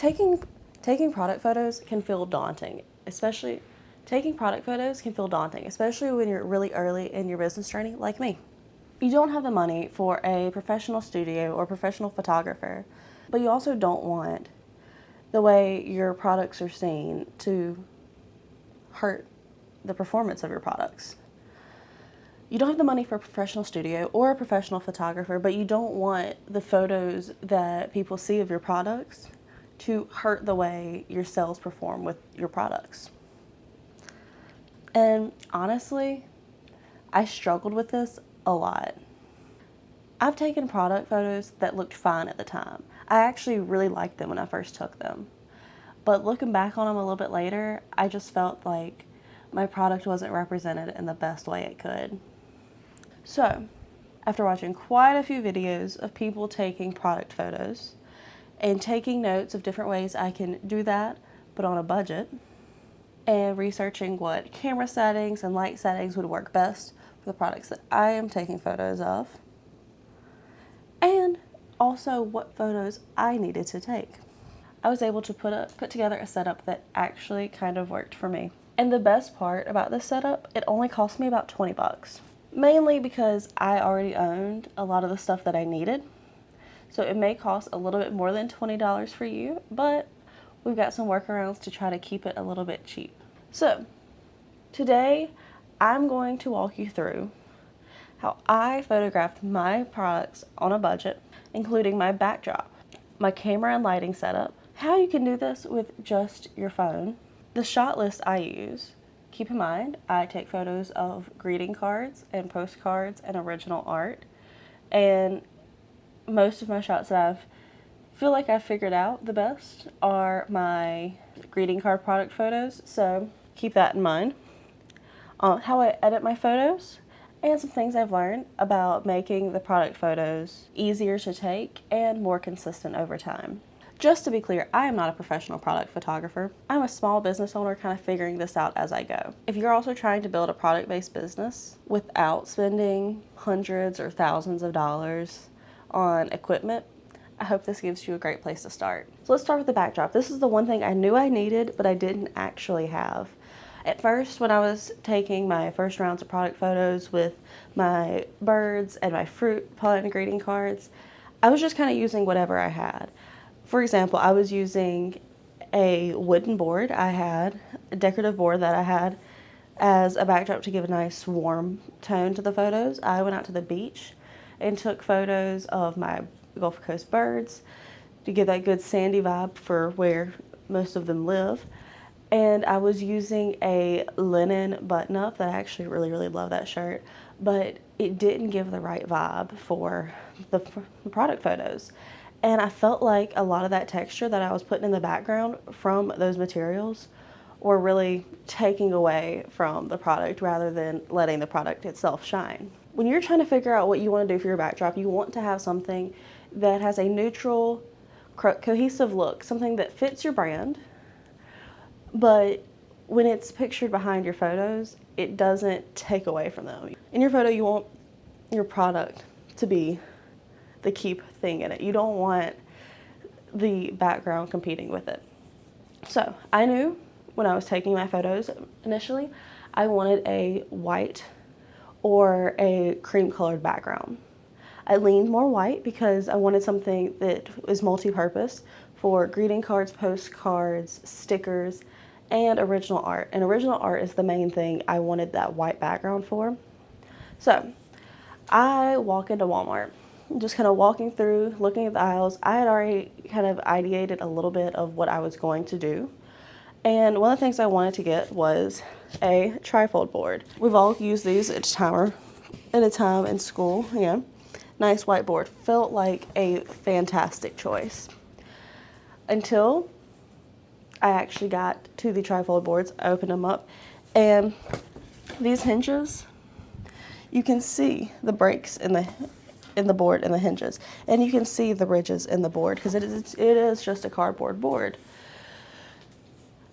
Taking product photos can feel daunting, especially when you're really early in your business journey like me. You don't have the money for a professional studio or professional photographer, but you also don't want the way your products are seen to hurt the performance of your products. You don't have the money for a professional studio or a professional photographer, but you don't want the photos that people see of your products to hurt the way your sales perform with your products. And honestly, I struggled with this a lot. I've taken product photos that looked fine at the time. I actually really liked them when I first took them. But looking back on them a little bit later, I just felt like my product wasn't represented in the best way it could. So, after watching quite a few videos of people taking product photos and taking notes of different ways I can do that, but on a budget, and researching what camera settings and light settings would work best for the products that I am taking photos of, and also what photos I needed to take, I was able to put together a setup that actually kind of worked for me. And the best part about this setup, it only cost me about 20 bucks. Mainly because I already owned a lot of the stuff that I needed. So it may cost a little bit more than $20 for you, but we've got some workarounds to try to keep it a little bit cheap. So today I'm going to walk you through how I photographed my products on a budget, including my backdrop, my camera and lighting setup, how you can do this with just your phone, the shot list I use. Keep in mind, I take photos of greeting cards and postcards and original art, and most of my shots that I feel like I've figured out the best are my greeting card product photos, so keep that in mind. How I edit my photos, and some things I've learned about making the product photos easier to take and more consistent over time. Just to be clear, I am not a professional product photographer. I'm a small business owner kind of figuring this out as I go. If you're also trying to build a product-based business without spending hundreds or thousands of dollars on equipment, I hope this gives you a great place to start. So let's start with the backdrop. This is the one thing I knew I needed, but I didn't actually have. At first, when I was taking my first rounds of product photos with my birds and my fruit pun greeting cards, I was just kind of using whatever I had. For example, I was using a wooden board I had, a decorative board that I had as a backdrop to give a nice warm tone to the photos. I went out to the beach and took photos of my Gulf Coast birds to give that good sandy vibe for where most of them live. And I was using a linen button-up that I actually really love that shirt, but it didn't give the right vibe for the product photos. And I felt like a lot of that texture that I was putting in the background from those materials were really taking away from the product rather than letting the product itself shine. When you're trying to figure out what you want to do for your backdrop, you want to have something that has a neutral, cohesive look, something that fits your brand, but when it's pictured behind your photos, it doesn't take away from them. In your photo, you want your product to be the key thing in it. You don't want the background competing with it. So I knew when I was taking my photos initially, I wanted a white or a cream colored background. I leaned more white because I wanted something that was multi-purpose for greeting cards, postcards, stickers, and original art. And original art is the main thing I wanted that white background for. So I walk into Walmart, just kind of walking through, looking at the aisles. I had already kind of ideated a little bit of what I was going to do. And one of the things I wanted to get was a trifold board. We've all used these at a time in school, yeah. Nice whiteboard. Felt like a fantastic choice. Until I actually got to the trifold boards, I opened them up, and these hinges, you can see the breaks in the board and the hinges, and you can see the ridges in the board because it is just a cardboard board.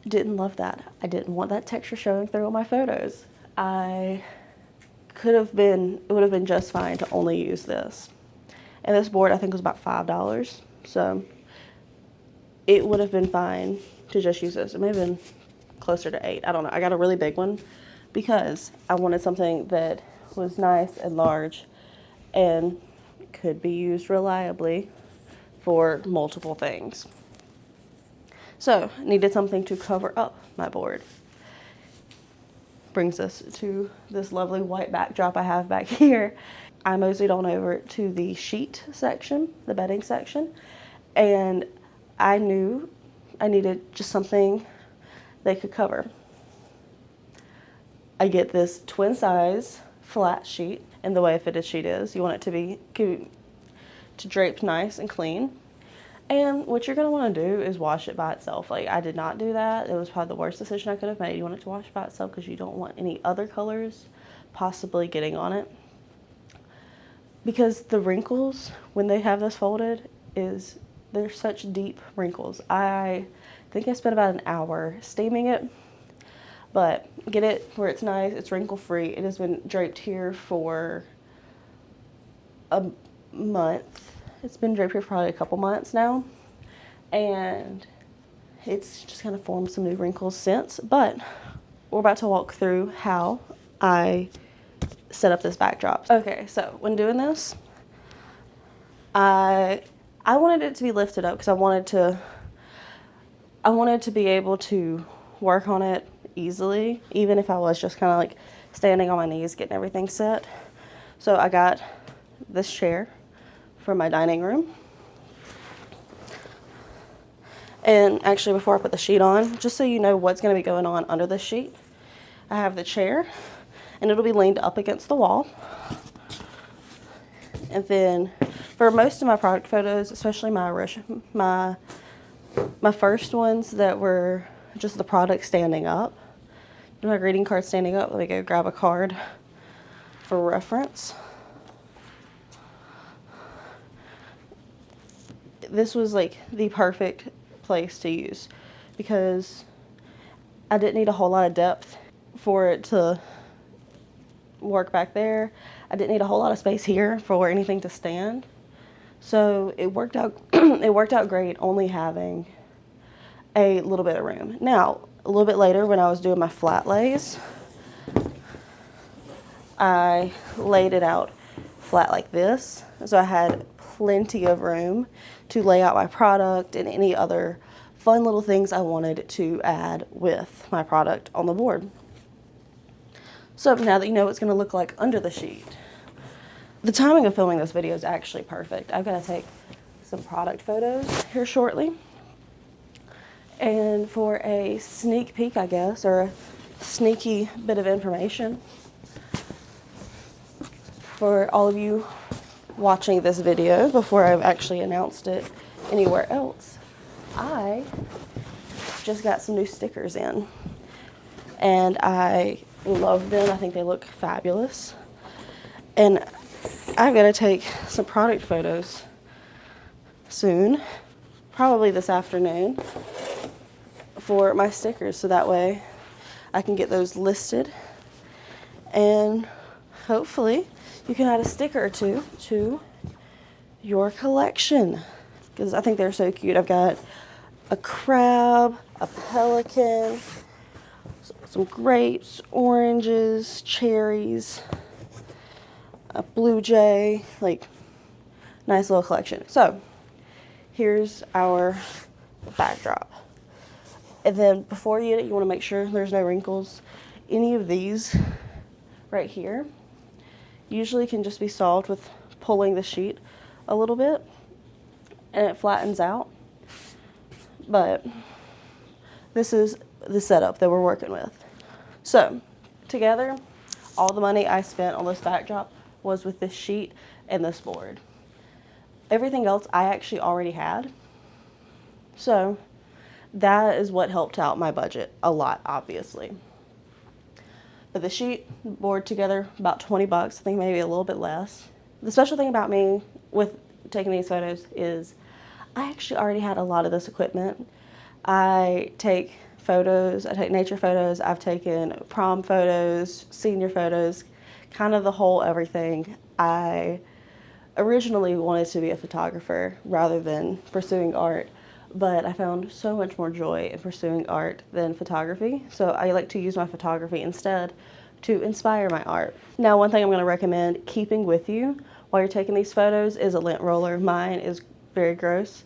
Didn't love that. I didn't want that texture showing through on my photos. It would have been just fine to only use this. And this board I think was about $5, so it would have been fine to just use this. It may have been closer to 8. I don't know. I got a really big one because I wanted something that was nice and large and could be used reliably for multiple things. So, needed something to cover up my board. Brings us to this lovely white backdrop I have back here. I moseyed on over to the sheet section, the bedding section, and I knew I needed just something they could cover. I get this twin size flat sheet, and the way a fitted sheet is, you want it to be to drape nice and clean. And what you're gonna wanna do is wash it by itself. Like, I did not do that. It was probably the worst decision I could have made. You want it to wash by itself because you don't want any other colors possibly getting on it. Because the wrinkles, when they have this folded, they're such deep wrinkles. I think I spent about an hour steaming it, but get it where it's nice, it's wrinkle free. It has been draped here for a month. It's been draped here for probably a couple months now, and it's just kind of formed some new wrinkles since, but we're about to walk through how I set up this backdrop. Okay, so when doing this, I wanted it to be lifted up because I wanted to be able to work on it easily, even if I was just kind of like standing on my knees getting everything set. So I got this chair for my dining room. And actually, before I put the sheet on, just so you know what's going to be going on under the sheet, I have the chair, and it'll be leaned up against the wall. And then for most of my product photos, especially my first ones that were just the product standing up, my greeting card standing up, let me go grab a card for reference. This was like the perfect place to use because I didn't need a whole lot of depth for it to work back there. I didn't need a whole lot of space here for anything to stand. So it worked out it worked out great only having a little bit of room. Now, a little bit later when I was doing my flat lays, I laid it out flat like this. So I had plenty of room to lay out my product and any other fun little things I wanted to add with my product on the board. So now that you know what it's going to look like under the sheet, the timing of filming this video is actually perfect. I've got to take some product photos here shortly. And for a sneak peek, I guess, or a sneaky bit of information for all of you watching this video before I've actually announced it anywhere else, I just got some new stickers in, and I love them. I think they look fabulous, and I've got to take some product photos soon, probably this afternoon, for my stickers, so that way I can get those listed, and hopefully you can add a sticker or two to your collection, because I think they're so cute. I've got a crab, a pelican, some grapes, oranges, cherries, a blue jay, like nice little collection. So here's our backdrop. And then before you want to make sure there's no wrinkles. Any of these right here usually can just be solved with pulling the sheet a little bit and it flattens out. But this is the setup that we're working with. So together, all the money I spent on this backdrop was with this sheet and this board. Everything else I actually already had. So that is what helped out my budget a lot, obviously. But the sheet, board together, about 20 bucks, I think maybe a little bit less. The special thing about me with taking these photos is I actually already had a lot of this equipment. I take photos, I take nature photos, I've taken prom photos, senior photos, kind of the whole everything. I originally wanted to be a photographer rather than pursuing art, but I found so much more joy in pursuing art than photography. So I like to use my photography instead to inspire my art. Now, one thing I'm going to recommend keeping with you while you're taking these photos is a lint roller. Mine is very gross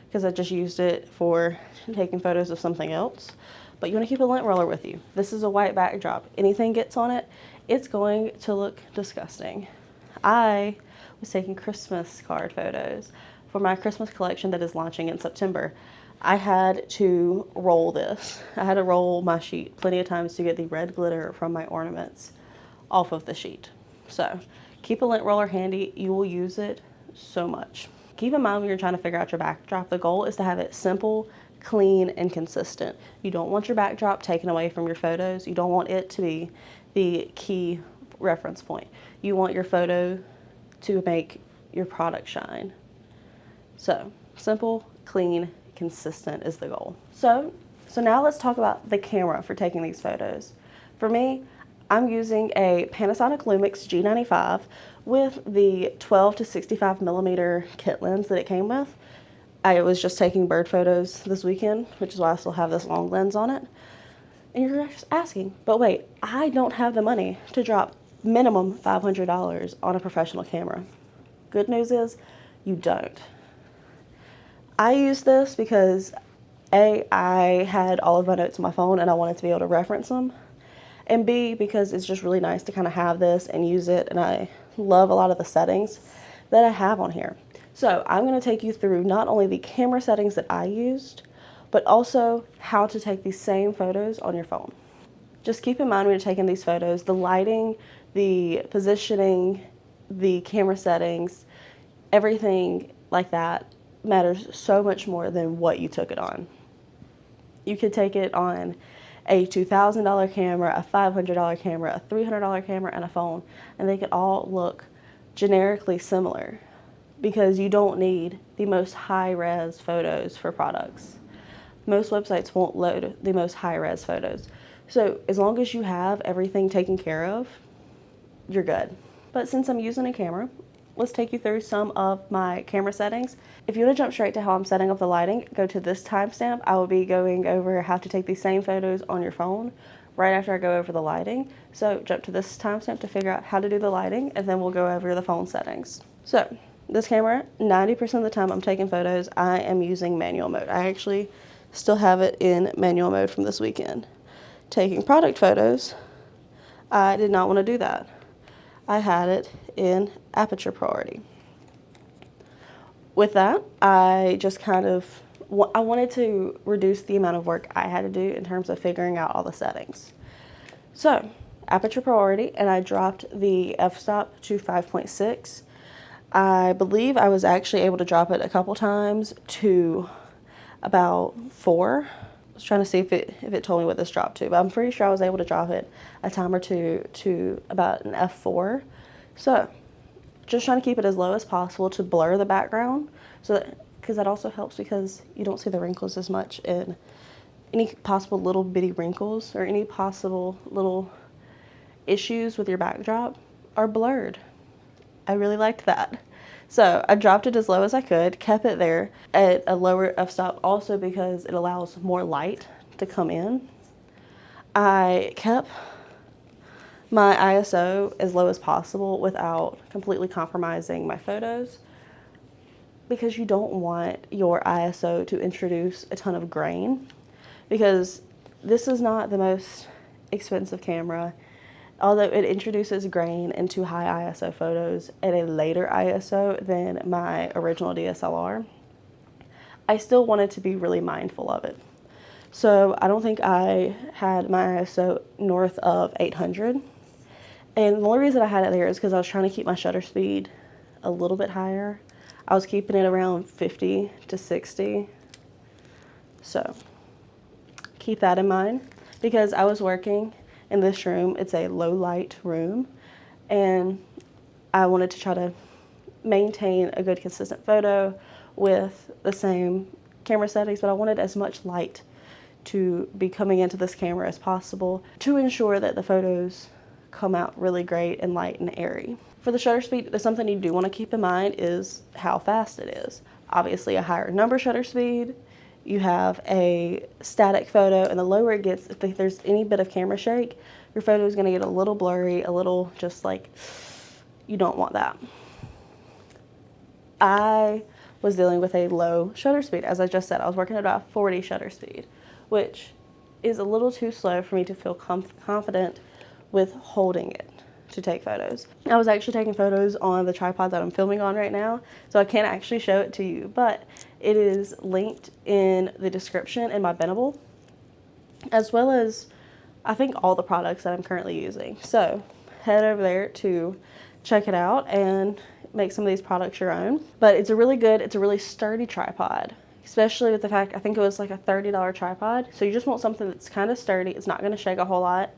because I just used it for taking photos of something else. But you want to keep a lint roller with you. This is a white backdrop. Anything gets on it, it's going to look disgusting. I was taking Christmas card photos for my Christmas collection that is launching in September. I had to roll this. I had to roll my sheet plenty of times to get the red glitter from my ornaments off of the sheet. So keep a lint roller handy. You will use it so much. Keep in mind when you're trying to figure out your backdrop, the goal is to have it simple, clean, and consistent. You don't want your backdrop taken away from your photos. You don't want it to be the key reference point. You want your photo to make your product shine. So simple, clean, consistent is the goal. So now let's talk about the camera for taking these photos. For me, I'm using a Panasonic Lumix G95 with the 12 to 65 millimeter kit lens that it came with. I was just taking bird photos this weekend, which is why I still have this long lens on it. And you're just asking, but wait, I don't have the money to drop minimum $500 on a professional camera. Good news is you don't. I use this because A, I had all of my notes on my phone and I wanted to be able to reference them. And B, because it's just really nice to kind of have this and use it, and I love a lot of the settings that I have on here. So I'm going to take you through not only the camera settings that I used, but also how to take these same photos on your phone. Just keep in mind when you're taking these photos, the lighting, the positioning, the camera settings, everything like that matters so much more than what you took it on. You could take it on a $2,000 camera, a $500 camera, a $300 camera, and a phone, and they could all look generically similar because you don't need the most high-res photos for products. Most websites won't load the most high-res photos. So as long as you have everything taken care of, you're good. But since I'm using a camera, let's take you through some of my camera settings. If you want to jump straight to how I'm setting up the lighting, go to this timestamp. I will be going over how to take these same photos on your phone right after I go over the lighting. So jump to this timestamp to figure out how to do the lighting, and then we'll go over the phone settings. So this camera, 90% of the time I'm taking photos, I am using manual mode. I actually still have it in manual mode from this weekend. Taking product photos, I did not want to do that. I had it in Aperture Priority. With that, I just I wanted to reduce the amount of work I had to do in terms of figuring out all the settings. So, Aperture Priority, and I dropped the f-stop to 5.6. I believe I was actually able to drop it a couple times to about 4. I was trying to see if it told me what this dropped to, but I'm pretty sure I was able to drop it a time or two to about an f4. So just trying to keep it as low as possible to blur the background, because that also helps because you don't see the wrinkles as much, and any possible little bitty wrinkles or any possible little issues with your backdrop are blurred. I really liked that. So I dropped it as low as I could, kept it there at a lower f-stop also because it allows more light to come in. I kept my ISO as low as possible without completely compromising my photos, because you don't want your ISO to introduce a ton of grain, because this is not the most expensive camera. Although it introduces grain into high ISO photos at a later ISO than my original DSLR, I still wanted to be really mindful of it. So I don't think I had my ISO north of 800. And the only reason I had it there is because I was trying to keep my shutter speed a little bit higher. I was keeping it around 50 to 60. So keep that in mind, because I was working in this room. It's a low light room, and I wanted to try to maintain a good consistent photo with the same camera settings, but I wanted as much light to be coming into this camera as possible to ensure that the photos come out really great and light and airy. For the shutter speed, there's something you do want to keep in mind is how fast it is. Obviously, a higher number shutter speed you have a static photo, and the lower it gets, if there's any bit of camera shake, your photo is going to get a little blurry, a little just like, you don't want that. I was dealing with a low shutter speed. As I just said, I was working at about 40 shutter speed, which is a little too slow for me to feel confident with holding it to take photos. I was actually taking photos on the tripod that I'm filming on right now, so I can't actually show it to you, but it is linked in the description in my Bendable, as well as I think all the products that I'm currently using. So head over there to check it out and make some of these products your own. But it's a really sturdy tripod, especially with the fact, I think it was like a $30 tripod. So you just want something that's kind of sturdy. It's not going to shake a whole lot.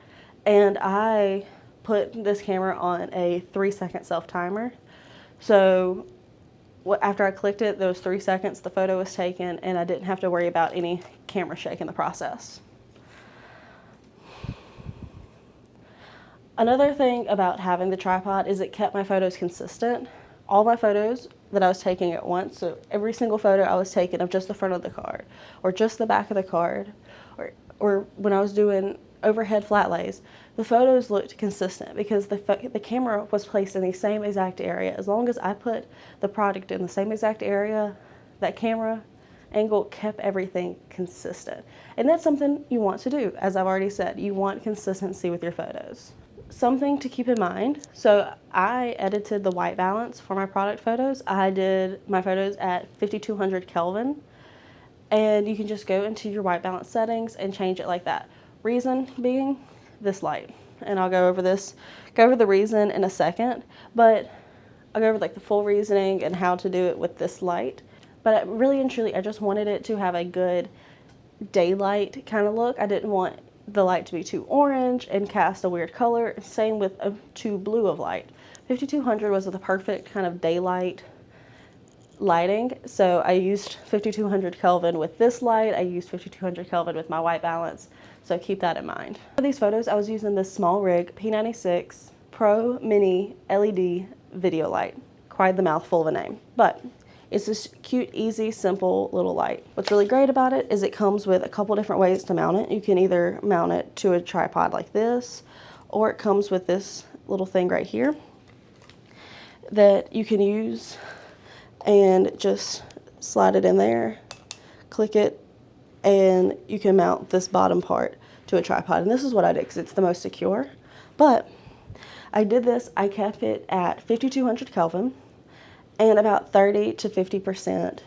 And I put this camera on a 3-second self timer. So after I clicked it, those 3 seconds, the photo was taken, and I didn't have to worry about any camera shake in the process. Another thing about having the tripod is it kept my photos consistent. All my photos that I was taking at once, so every single photo I was taking of just the front of the card, or just the back of the card, or when I was doing overhead flat lays, the photos looked consistent because the camera was placed in the same exact area. As long as I put the product in the same exact area, that camera angle kept everything consistent. And that's something you want to do. As I've already said, you want consistency with your photos. Something to keep in mind, so I edited the white balance for my product photos. I did my photos at 5200 Kelvin, and you can just go into your white balance settings and change it like that. Reason being this light, and I'll go over the reason in a second, but I'll go over like the full reasoning and how to do it with this light. But really and truly, I just wanted it to have a good daylight kind of look. I didn't want the light to be too orange and cast a weird color. Same with too blue of light. 5200 was the perfect kind of daylight lighting, so I used 5200 Kelvin with this light. I used 5200 Kelvin with my white balance, so keep that in mind. For these photos, I was using this small rig P96 Pro Mini LED video light. Quite the mouthful of a name, but it's this cute, easy, simple little light. What's really great about it is it comes with a couple different ways to mount it. You can either mount it to a tripod like this, or it comes with this little thing right here that you can use and just slide it in there, click it, and you can mount this bottom part to a tripod. And this is what I did because it's the most secure. But I did this, I kept it at 5200 Kelvin and about 30 to 50%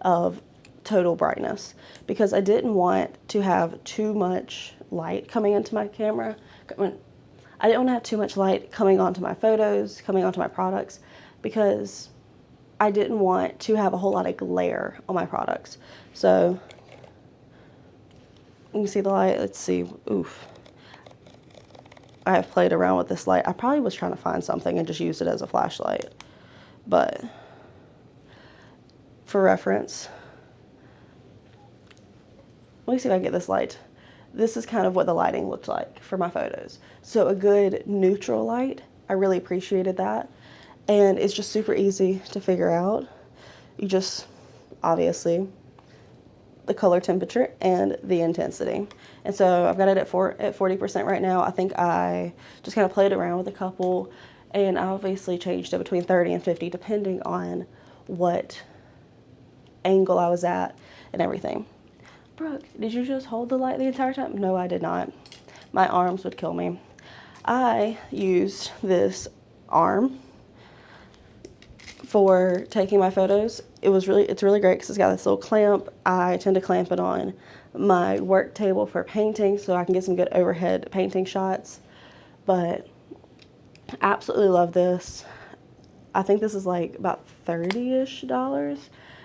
of total brightness, because I didn't want to have too much light coming into my camera. I didn't want to have too much light coming onto my photos, coming onto my products, because I didn't want to have a whole lot of glare on my products. So you can see the light. Let's see. Oof. I have played around with this light. I probably was trying to find something and just used it as a flashlight. But for reference, let me see if I can get this light. This is kind of what the lighting looked like for my photos. So a good neutral light, I really appreciated that. And it's just super easy to figure out. You just, obviously, the color temperature and the intensity. And so I've got it at 40% right now. I think I just kind of played around with a couple, and I obviously changed it between 30 and 50 depending on what angle I was at and everything. Brooke, did you just hold the light the entire time? No, I did not. My arms would kill me. I used this arm for taking my photos. It's really great because it's got this little clamp. I tend to clamp it on my work table for painting so I can get some good overhead painting shots. But absolutely love this. I think this is like about $30-ish,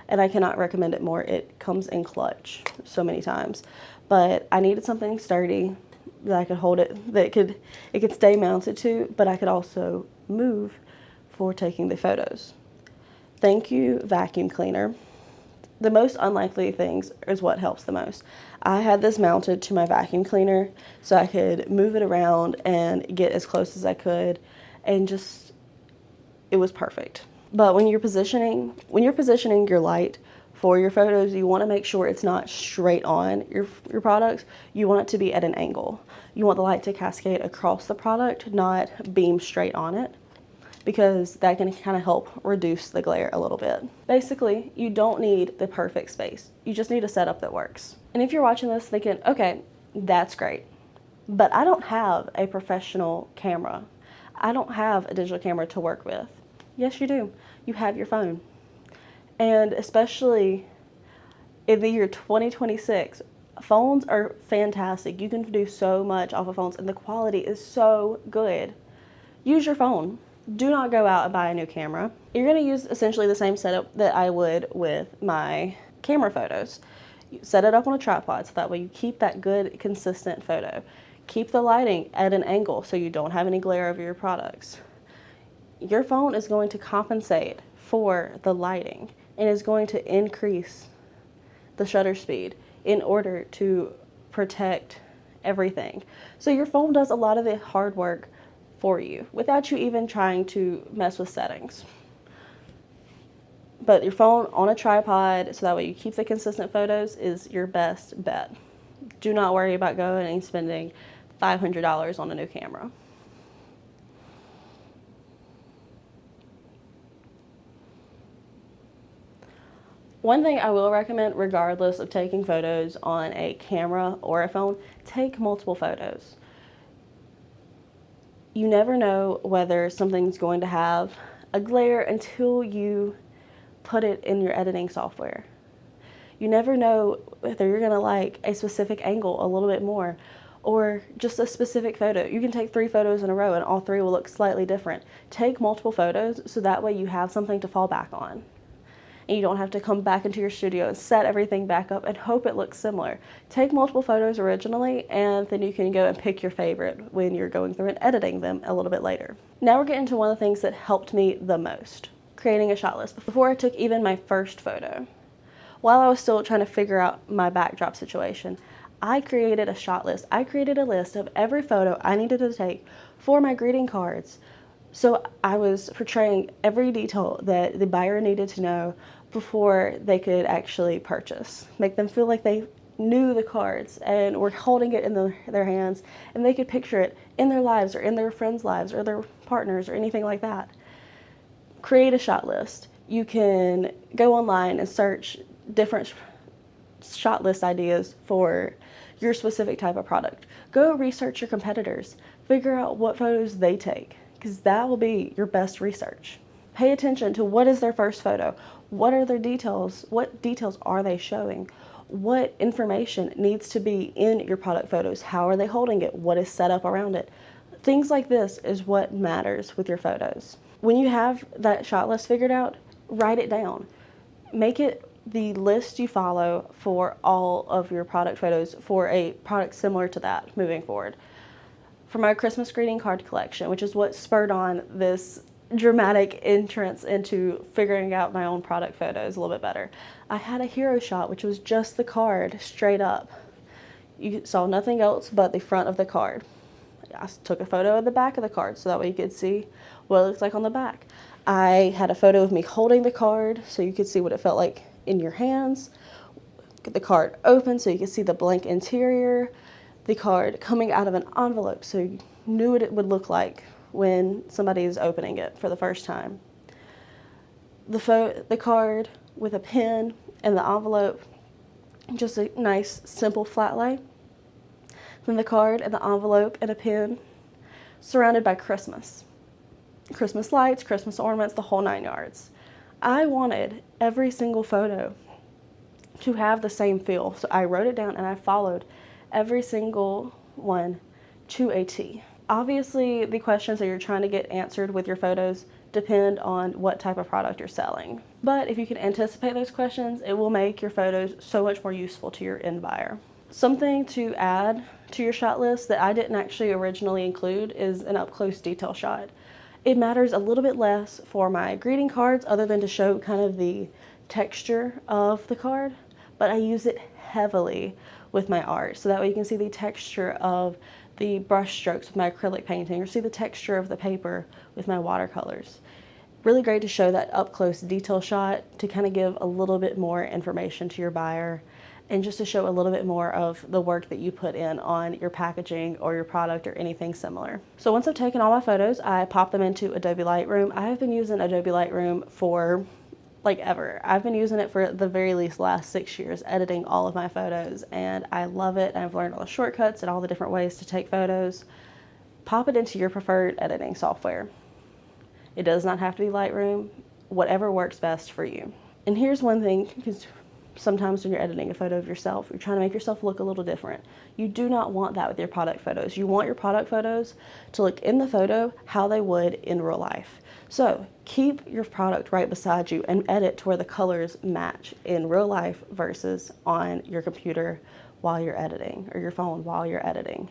and I cannot recommend it more. It comes in clutch so many times. But I needed something sturdy that I could hold it, that it could stay mounted to, but I could also move for taking the photos. Thank you, vacuum cleaner. The most unlikely things is what helps the most. I had this mounted to my vacuum cleaner so I could move it around and get as close as I could, and it was perfect. But when you're positioning your light for your photos, you want to make sure it's not straight on your products. You want it to be at an angle. You want the light to cascade across the product, not beam straight on it, because that can kind of help reduce the glare a little bit. Basically, you don't need the perfect space. You just need a setup that works. And if you're watching this thinking, okay, that's great, but I don't have a professional camera. I don't have a digital camera to work with. Yes, you do. You have your phone. And especially in the year 2026, phones are fantastic. You can do so much off of phones, and the quality is so good. Use your phone. Do not go out and buy a new camera. You're going to use essentially the same setup that I would with my camera photos. You set it up on a tripod so that way you keep that good, consistent photo. Keep the lighting at an angle so you don't have any glare over your products. Your phone is going to compensate for the lighting and is going to increase the shutter speed in order to protect everything. So your phone does a lot of the hard work for you without you even trying to mess with settings. But your phone on a tripod so that way you keep the consistent photos is your best bet. Do not worry about going and spending $500 on a new camera. One thing I will recommend, regardless of taking photos on a camera or a phone, take multiple photos. You never know whether something's going to have a glare until you put it in your editing software. You never know whether you're gonna like a specific angle a little bit more or just a specific photo. You can take 3 photos in a row and all 3 will look slightly different. Take multiple photos so that way you have something to fall back on. And you don't have to come back into your studio and set everything back up and hope it looks similar. Take multiple photos originally, and then you can go and pick your favorite when you're going through and editing them a little bit later. Now we're getting to one of the things that helped me the most, creating a shot list. Before I took even my first photo, while I was still trying to figure out my backdrop situation, I created a shot list. I created a list of every photo I needed to take for my greeting cards. So I was portraying every detail that the buyer needed to know before they could actually purchase. Make them feel like they knew the cards and were holding it in their hands, and they could picture it in their lives or in their friends' lives or their partners or anything like that. Create a shot list. You can go online and search different shot list ideas for your specific type of product. Go research your competitors. Figure out what photos they take, because that will be your best research. Pay attention to what is their first photo. What are their details? What details are they showing? What information needs to be in your product photos? How are they holding it? What is set up around it? Things like this is what matters with your photos. When you have that shot list figured out, write it down. Make it the list you follow for all of your product photos for a product similar to that moving forward. For my Christmas greeting card collection, which is what spurred on this dramatic entrance into figuring out my own product photos a little bit better, I had a hero shot, which was just the card straight up. You saw nothing else but the front of the card. I took a photo of the back of the card so that way you could see what it looks like on the back. I had a photo of me holding the card so you could see what it felt like in your hands. Get the card open so you could see the blank interior. The card coming out of an envelope so you knew what it would look like when somebody is opening it for the first time. The card with a pen and the envelope, just a nice simple flat lay. Then the card and the envelope and a pen surrounded by Christmas lights, Christmas ornaments, the whole 9 yards. I wanted every single photo to have the same feel, so I wrote it down and I followed every single one to a T. Obviously, the questions that you're trying to get answered with your photos depend on what type of product you're selling. But if you can anticipate those questions, it will make your photos so much more useful to your end buyer. Something to add to your shot list that I didn't actually originally include is an up-close detail shot. It matters a little bit less for my greeting cards other than to show kind of the texture of the card, but I use it heavily with my art so that way you can see the texture of the brush strokes with my acrylic painting or see the texture of the paper with my watercolors. Really great to show that up close detail shot to kind of give a little bit more information to your buyer and just to show a little bit more of the work that you put in on your packaging or your product or anything similar. So once I've taken all my photos, I pop them into Adobe Lightroom. I have been using Adobe Lightroom for like ever. I've been using it for the very least last 6 years, editing all of my photos, and I love it. I've learned all the shortcuts and all the different ways to take photos. Pop it into your preferred editing software. It does not have to be Lightroom, whatever works best for you. And here's one thing, because sometimes when you're editing a photo of yourself, you're trying to make yourself look a little different. You do not want that with your product photos. You want your product photos to look in the photo how they would in real life. So keep your product right beside you and edit to where the colors match in real life versus on your computer while you're editing or your phone while you're editing.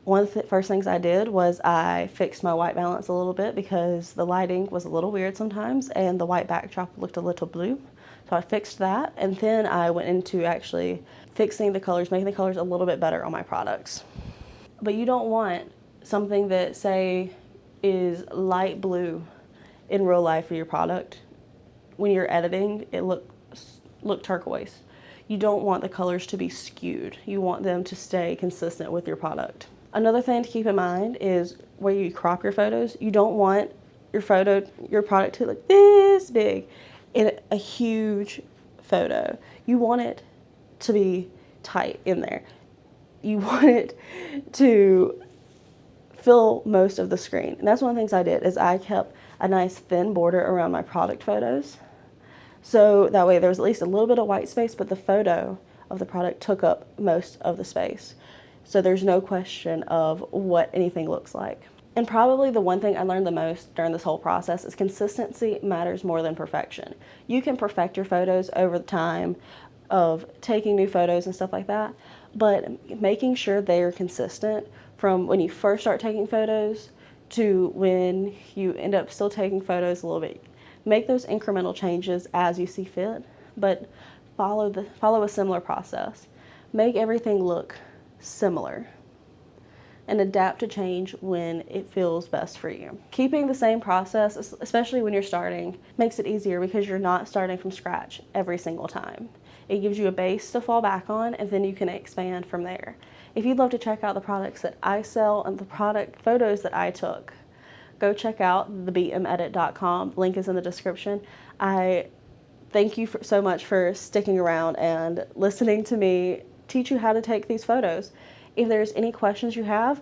One of the first things I did was I fixed my white balance a little bit because the lighting was a little weird sometimes and the white backdrop looked a little blue. So I fixed that, and then I went into actually fixing the colors, making the colors a little bit better on my products. But you don't want something that, say, is light blue in real life for your product. When you're editing, it look turquoise. You don't want the colors to be skewed. You want them to stay consistent with your product. Another thing to keep in mind is where you crop your photos. You don't want your product to look this big in a huge photo. You want it to be tight in there. You want it to fill most of the screen. And that's one of the things I did, is I kept a nice thin border around my product photos. So that way there was at least a little bit of white space, but the photo of the product took up most of the space. So there's no question of what anything looks like. And probably the one thing I learned the most during this whole process is consistency matters more than perfection. You can perfect your photos over the time of taking new photos and stuff like that, but making sure they are consistent from when you first start taking photos to when you end up still taking photos a little bit. Make those incremental changes as you see fit, but follow a similar process. Make everything look similar and adapt to change when it feels best for you. Keeping the same process, especially when you're starting, makes it easier because you're not starting from scratch every single time. It gives you a base to fall back on, and then you can expand from there. If you'd love to check out the products that I sell and the product photos that I took, go check out thebmedit.com. Link is in the description. I thank you so much for sticking around and listening to me teach you how to take these photos. If there's any questions you have,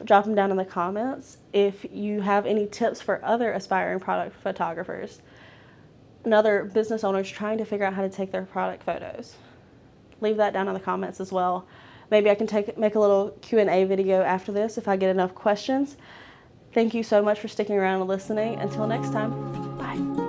drop them down in the comments. If you have any tips for other aspiring product photographers and other business owners trying to figure out how to take their product photos, leave that down in the comments as well. Maybe I can make a little Q&A video after this if I get enough questions. Thank you so much for sticking around and listening. Until next time, bye.